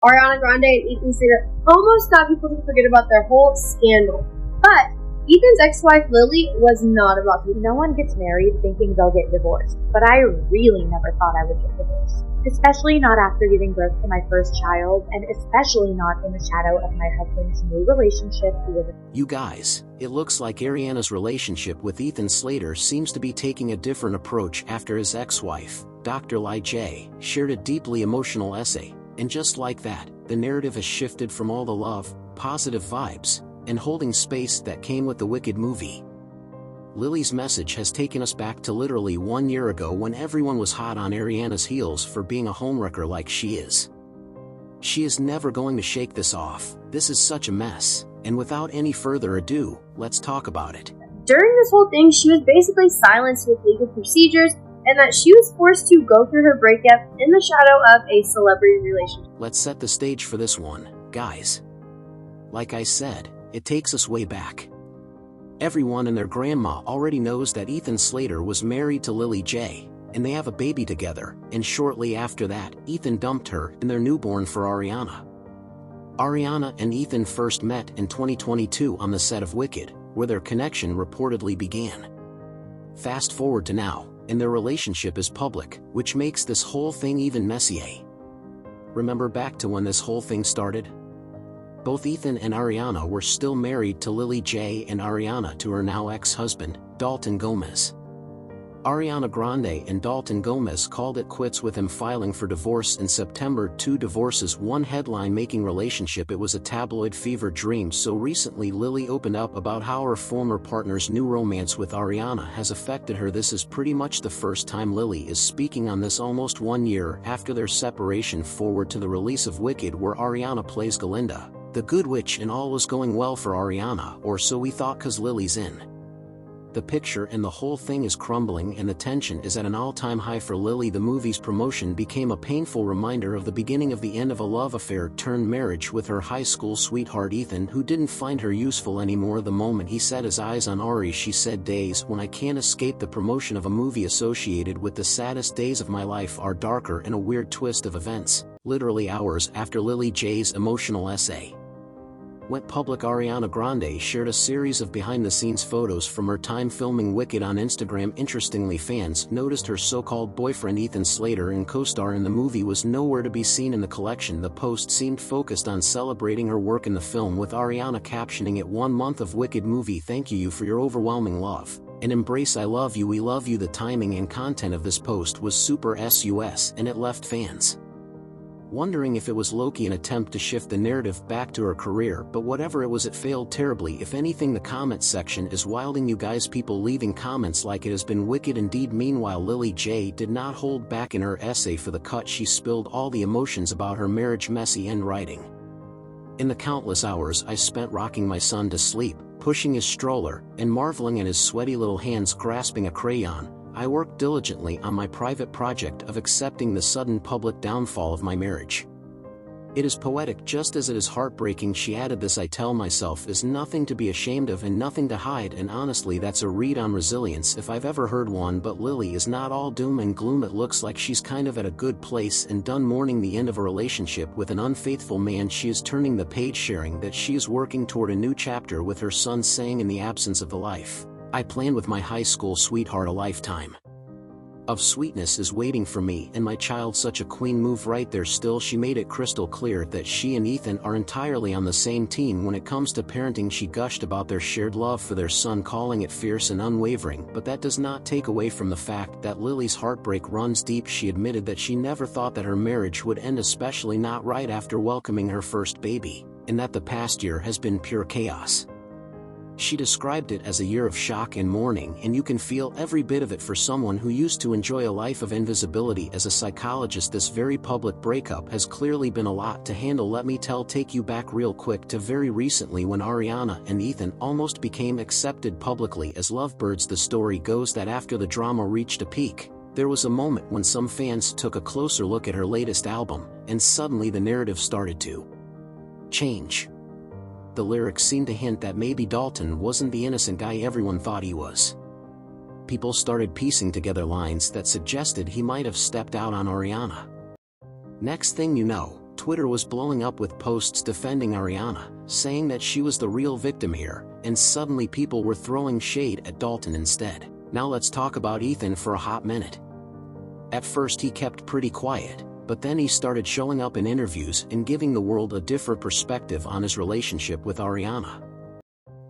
Ariana Grande and Ethan Slater almost got people to forget about their whole scandal. But Ethan's ex-wife Lily was not about to. No one gets married thinking they'll get divorced, but I really never thought I would get divorced. Especially not after giving birth to my first child, and especially not in the shadow of my husband's new relationship with. You guys, it looks like Ariana's relationship with Ethan Slater seems to be taking a different approach after his ex-wife, Dr. Lai J, shared a deeply emotional essay, and just like that, the narrative has shifted from all the love, positive vibes, and holding space that came with the Wicked movie. Lily's message has taken us back to literally 1 year ago when everyone was hot on Ariana's heels for being a homewrecker like she is. She is never going to shake this off. This is such a mess, and without any further ado, let's talk about it. During this whole thing, she was basically silenced with legal procedures, and that she was forced to go through her breakup in the shadow of a celebrity relationship. Let's set the stage for this one, guys. Like I said, it takes us way back. Everyone and their grandma already knows that Ethan Slater was married to Lily J, and they have a baby together, and shortly after that, Ethan dumped her and their newborn for Ariana. Ariana and Ethan first met in 2022 on the set of Wicked, where their connection reportedly began. Fast forward to now, and their relationship is public, which makes this whole thing even messier. Remember back to when this whole thing started? Both Ethan and Ariana were still married to Lily J and Ariana to her now ex-husband, Dalton Gomez. Ariana Grande and Dalton Gomez called it quits with him filing for divorce in September. Two divorces, one headline making relationship. It was a tabloid fever dream. So recently Lily opened up about how her former partner's new romance with Ariana has affected her. This is pretty much the first time Lily is speaking on this almost 1 year after their separation. Forward to the release of Wicked, where Ariana plays Galinda, the good witch, and all was going well for Ariana, or so we thought, cause Lily's in the picture and the whole thing is crumbling and the tension is at an all-time high for Lily. The movie's promotion became a painful reminder of the beginning of the end of a love affair turned marriage with her high school sweetheart Ethan, who didn't find her useful anymore the moment he set his eyes on Ari. She said, "Days when I can't escape the promotion of a movie associated with the saddest days of my life are darker and a weird twist of events." Literally hours after Lily J's emotional essay went public, Ariana Grande shared a series of behind-the-scenes photos from her time filming Wicked on Instagram. Interestingly, fans noticed her so-called boyfriend Ethan Slater and co-star in the movie was nowhere to be seen in the collection. The post seemed focused on celebrating her work in the film, with Ariana captioning it, "1 month of Wicked movie, thank you for your overwhelming love and embrace, I love you, we love you." The timing and content of this post was super sus, and it left fans wondering if it was low-key an attempt to shift the narrative back to her career, but whatever it was, it failed terribly. If anything, the comment section is wilding, you guys, people leaving comments like it has been wicked indeed. Meanwhile, Lily J did not hold back in her essay for the cut. She spilled all the emotions about her marriage messy end, writing, "In the countless hours I spent rocking my son to sleep, pushing his stroller, and marveling at his sweaty little hands grasping a crayon, I worked diligently on my private project of accepting the sudden public downfall of my marriage. It is poetic just as it is heartbreaking." She added, "This, I tell myself, is nothing to be ashamed of and nothing to hide," and honestly that's a read on resilience if I've ever heard one. But Lily is not all doom and gloom. It looks like she's kind of at a good place and done mourning the end of a relationship with an unfaithful man. She is turning the page, sharing that she is working toward a new chapter with her son, saying, "In the absence of the life I planned with my high school sweetheart, a lifetime of sweetness is waiting for me and my child." Such a queen move right there. Still, she made it crystal clear that she and Ethan are entirely on the same team when it comes to parenting. She gushed about their shared love for their son, calling it fierce and unwavering, but that does not take away from the fact that Lily's heartbreak runs deep. She admitted that she never thought that her marriage would end, especially not right after welcoming her first baby, and that the past year has been pure chaos. She described it as a year of shock and mourning, and you can feel every bit of it for someone who used to enjoy a life of invisibility. As a psychologist, this very public breakup has clearly been a lot to handle. Let me take you back real quick to very recently when Ariana and Ethan almost became accepted publicly as lovebirds. The story goes that after the drama reached a peak, there was a moment when some fans took a closer look at her latest album, and suddenly the narrative started to change. The lyrics seemed to hint that maybe Dalton wasn't the innocent guy everyone thought he was. People started piecing together lines that suggested he might have stepped out on Ariana. Next thing you know, Twitter was blowing up with posts defending Ariana, saying that she was the real victim here, and suddenly people were throwing shade at Dalton instead. Now let's talk about Ethan for a hot minute. At first he kept pretty quiet, but then he started showing up in interviews and giving the world a different perspective on his relationship with Ariana.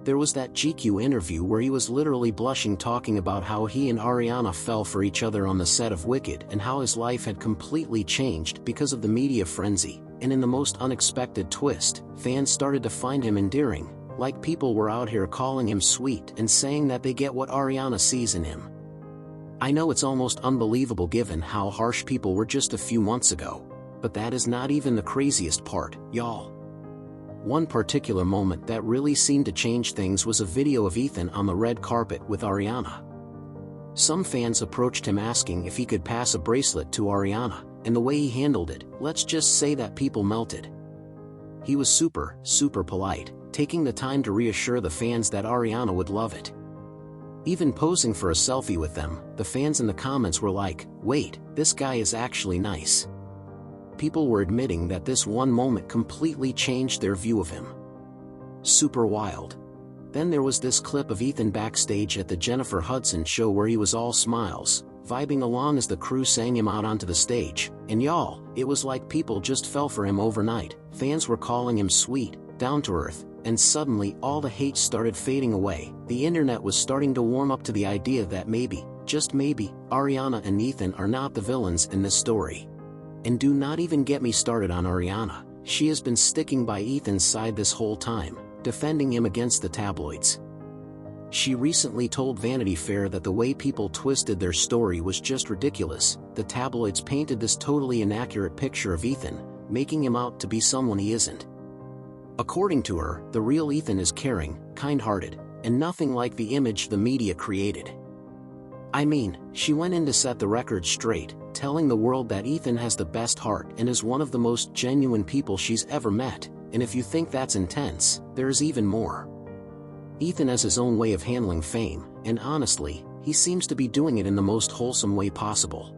There was that GQ interview where he was literally blushing talking about how he and Ariana fell for each other on the set of Wicked and how his life had completely changed because of the media frenzy, and in the most unexpected twist, fans started to find him endearing, like people were out here calling him sweet and saying that they get what Ariana sees in him. I know it's almost unbelievable given how harsh people were just a few months ago, but that is not even the craziest part, y'all. One particular moment that really seemed to change things was a video of Ethan on the red carpet with Ariana. Some fans approached him asking if he could pass a bracelet to Ariana, and the way he handled it, let's just say that people melted. He was super polite, taking the time to reassure the fans that Ariana would love it. Even posing for a selfie with them, the fans in the comments were like, wait, this guy is actually nice. People were admitting that this one moment completely changed their view of him. Super wild. Then there was this clip of Ethan backstage at the Jennifer Hudson show where he was all smiles, vibing along as the crew sang him out onto the stage, and y'all, it was like people just fell for him overnight. Fans were calling him sweet, down to earth, and suddenly all the hate started fading away. The internet was starting to warm up to the idea that maybe, just maybe, Ariana and Ethan are not the villains in this story. And do not even get me started on Ariana. She has been sticking by Ethan's side this whole time, defending him against the tabloids. She recently told Vanity Fair that the way people twisted their story was just ridiculous. The tabloids painted this totally inaccurate picture of Ethan, making him out to be someone he isn't. According to her, the real Ethan is caring, kind-hearted, and nothing like the image the media created. I mean, she went in to set the record straight, telling the world that Ethan has the best heart and is one of the most genuine people she's ever met, and if you think that's intense, there is even more. Ethan has his own way of handling fame, and honestly, he seems to be doing it in the most wholesome way possible.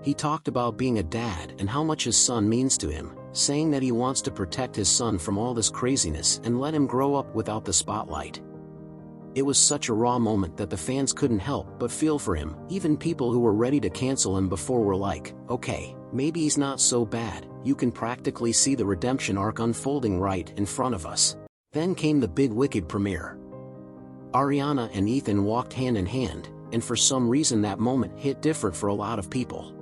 He talked about being a dad and how much his son means to him, saying that he wants to protect his son from all this craziness and let him grow up without the spotlight. It was such a raw moment that the fans couldn't help but feel for him. Even people who were ready to cancel him before were like, okay, maybe he's not so bad. You can practically see the redemption arc unfolding right in front of us. Then came the big Wicked premiere. Ariana and Ethan walked hand in hand, and for some reason that moment hit different for a lot of people.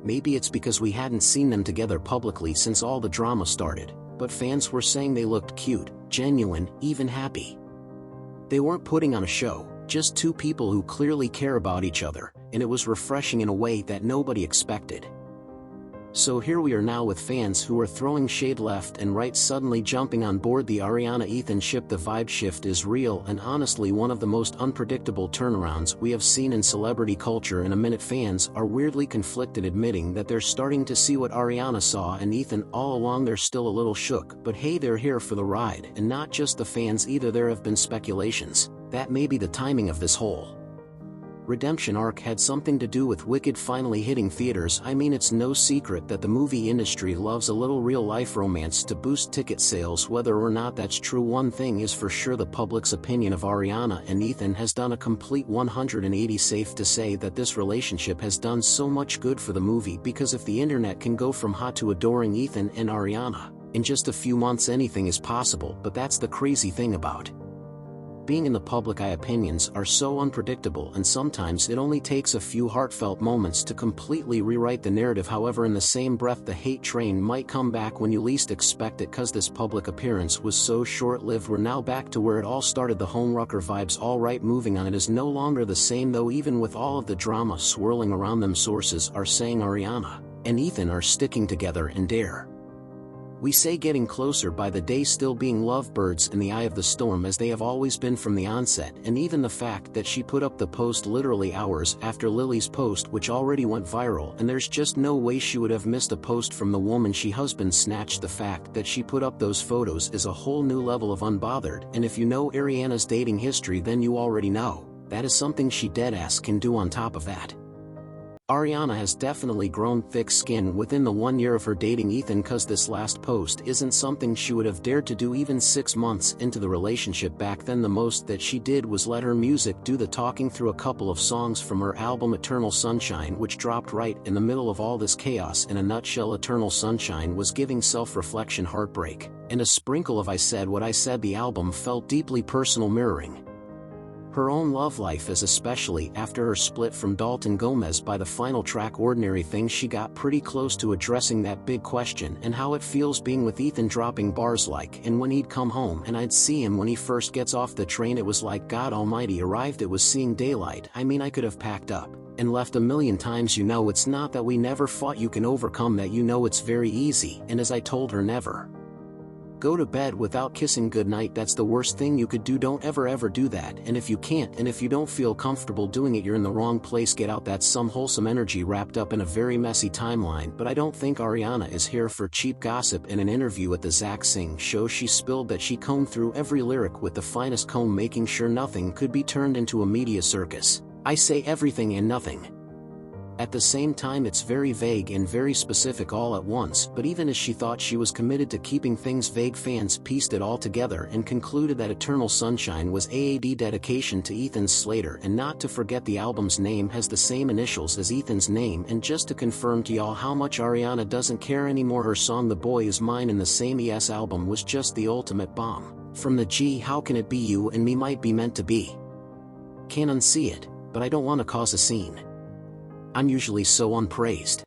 Maybe it's because we hadn't seen them together publicly since all the drama started, but fans were saying they looked cute, genuine, even happy. They weren't putting on a show, just two people who clearly care about each other, and it was refreshing in a way that nobody expected. So here we are now with fans who are throwing shade left and right, suddenly jumping on board the Ariana-Ethan ship. The vibe shift is real and honestly one of the most unpredictable turnarounds we have seen in celebrity culture in a minute. Fans are weirdly conflicted, admitting that they're starting to see what Ariana saw in Ethan all along. They're still a little shook, but hey, they're here for the ride, and not just the fans either. There have been speculations that maybe the timing of this whole redemption arc had something to do with Wicked finally hitting theaters. I mean, it's no secret that the movie industry loves a little real-life romance to boost ticket sales. Whether or not that's true, one thing is for sure: the public's opinion of Ariana and Ethan has done a complete 180. Safe to say that this relationship has done so much good for the movie, because if the internet can go from hot to adoring Ethan and Ariana in just a few months, anything is possible. But that's the crazy thing about being in the public eye. Opinions are so unpredictable, and sometimes it only takes a few heartfelt moments to completely rewrite the narrative. However, in the same breath, the hate train might come back when you least expect it, cause this public appearance was so short-lived. We're now back to where it all started, the homerucker vibes. Alright, moving on. It is no longer the same though, even with all of the drama swirling around them. Sources are saying Ariana and Ethan are sticking together and dare we say getting closer by the day, still being lovebirds in the eye of the storm as they have always been from the onset. And even the fact that she put up the post literally hours after Lily's post, which already went viral, and there's just no way she would have missed a post from the woman she husband snatched. The fact that she put up those photos is a whole new level of unbothered, and if you know Ariana's dating history, then you already know that is something she deadass can do. On top of that, Ariana has definitely grown thick skin within the 1 year of her dating Ethan, cause this last post isn't something she would have dared to do even 6 months into the relationship. Back then the most that she did was let her music do the talking through a couple of songs from her album Eternal Sunshine, which dropped right in the middle of all this chaos. In a nutshell, Eternal Sunshine was giving self-reflection, heartbreak, and a sprinkle of I Said What I Said. The album felt deeply personal, mirroring her own love life, as especially after her split from Dalton Gomez. By the final track, Ordinary Things, she got pretty close to addressing that big question and how it feels being with Ethan, dropping bars like, and when he'd come home and I'd see him when he first gets off the train, it was like God Almighty arrived, it was seeing daylight. I mean, I could have packed up and left a million times. You know, it's not that we never fought, you can overcome that, you know, it's very easy. And as I told her, never go to bed without kissing goodnight. That's the worst thing you could do. Don't ever do that. And if you can't, and if you don't feel comfortable doing it, you're in the wrong place. Get out. That's some wholesome energy wrapped up in a very messy timeline. But I don't think Ariana is here for cheap gossip. In an interview at the Zach Singh show, she spilled that she combed through every lyric with the finest comb, making sure nothing could be turned into a media circus. I say everything and nothing at the same time. It's very vague and very specific all at once. But even as she thought she was committed to keeping things vague, fans pieced it all together and concluded that Eternal Sunshine was AAD dedication to Ethan Slather. And not to forget, the album's name has the same initials as Ethan's name. And just to confirm to y'all how much Ariana doesn't care anymore, her song The Boy Is Mine in the same ES album was just the ultimate bomb. From the G, how can it be you and me might be meant to be. Can't unsee it, but I don't want to cause a scene. I'm usually so unpraised.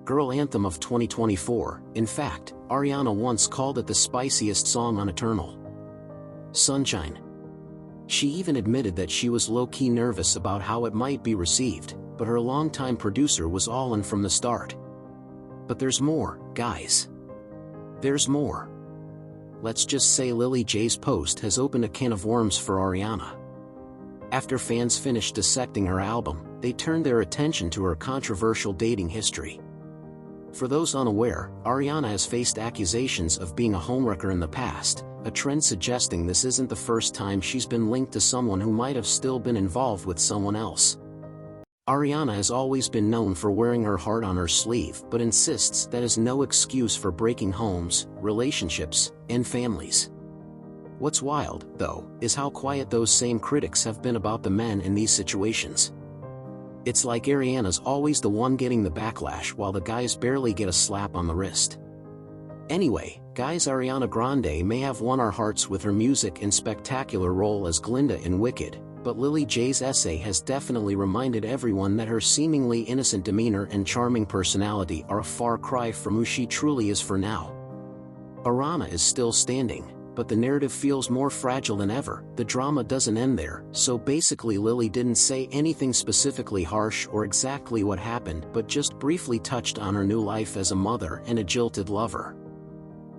Girl anthem of 2024. In fact, Ariana once called it the spiciest song on Eternal Sunshine. She even admitted that she was low-key nervous about how it might be received, but her longtime producer was all in from the start. But there's more, guys. There's more. Let's just say Lily J's post has opened a can of worms for Ariana. After fans finished dissecting her album, they turned their attention to her controversial dating history. For those unaware, Ariana has faced accusations of being a homewrecker in the past, a trend suggesting this isn't the first time she's been linked to someone who might have still been involved with someone else. Ariana has always been known for wearing her heart on her sleeve, but insists that is no excuse for breaking homes, relationships, and families. What's wild, though, is how quiet those same critics have been about the men in these situations. It's like Ariana's always the one getting the backlash while the guys barely get a slap on the wrist. Anyway, guys, Ariana Grande may have won our hearts with her music and spectacular role as Glinda in Wicked, but Lily J's essay has definitely reminded everyone that her seemingly innocent demeanor and charming personality are a far cry from who she truly is. For now, Ariana is still standing, but the narrative feels more fragile than ever. The drama doesn't end there, so basically Lily didn't say anything specifically harsh or exactly what happened, but just briefly touched on her new life as a mother and a jilted lover.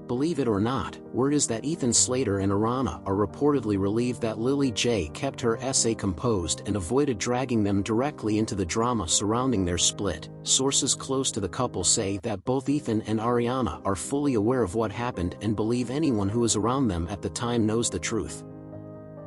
Believe it or not, word is that Ethan Slather and Ariana are reportedly relieved that Lily J kept her essay composed and avoided dragging them directly into the drama surrounding their split. Sources close to the couple say that both Ethan and Ariana are fully aware of what happened and believe anyone who was around them at the time knows the truth.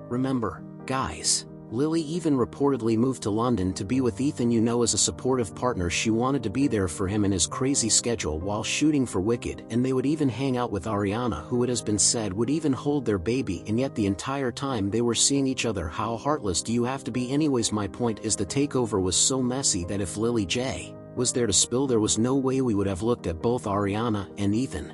Remember, guys, Lily even reportedly moved to London to be with Ethan. You know, as a supportive partner, she wanted to be there for him in his crazy schedule while shooting for Wicked, and they would even hang out with Ariana, who it has been said would even hold their baby, and yet the entire time they were seeing each other. How heartless do you have to be? Anyways, my point is the takeover was so messy that if Lily J was there to spill, there was no way we would have looked at both Ariana and Ethan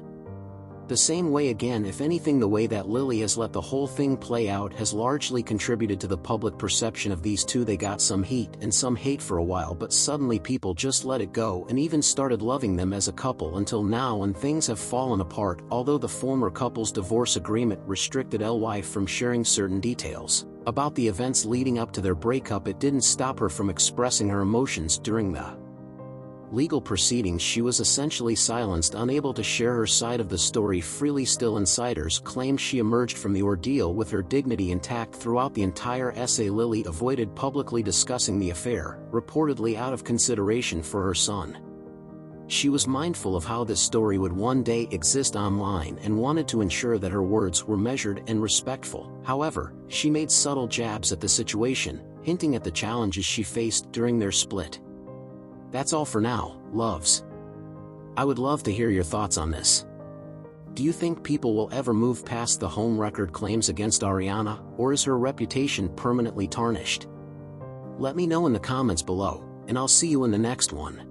the same way again. If anything, the way that Lily has let the whole thing play out has largely contributed to the public perception of these two. They got some heat and some hate for a while, but suddenly people just let it go and even started loving them as a couple until now, and things have fallen apart. Although the former couple's divorce agreement restricted LY from sharing certain details about the events leading up to their breakup, it didn't stop her from expressing her emotions during the legal proceedings. She was essentially silenced, unable to share her side of the story freely. Still, insiders claim she emerged from the ordeal with her dignity intact throughout the entire essay. Lily avoided publicly discussing the affair, reportedly out of consideration for her son. She was mindful of how this story would one day exist online and wanted to ensure that her words were measured and respectful. However, she made subtle jabs at the situation, hinting at the challenges she faced during their split. That's all for now, loves. I would love to hear your thoughts on this. Do you think people will ever move past the home record claims against Ariana, or is her reputation permanently tarnished? Let me know in the comments below, and I'll see you in the next one.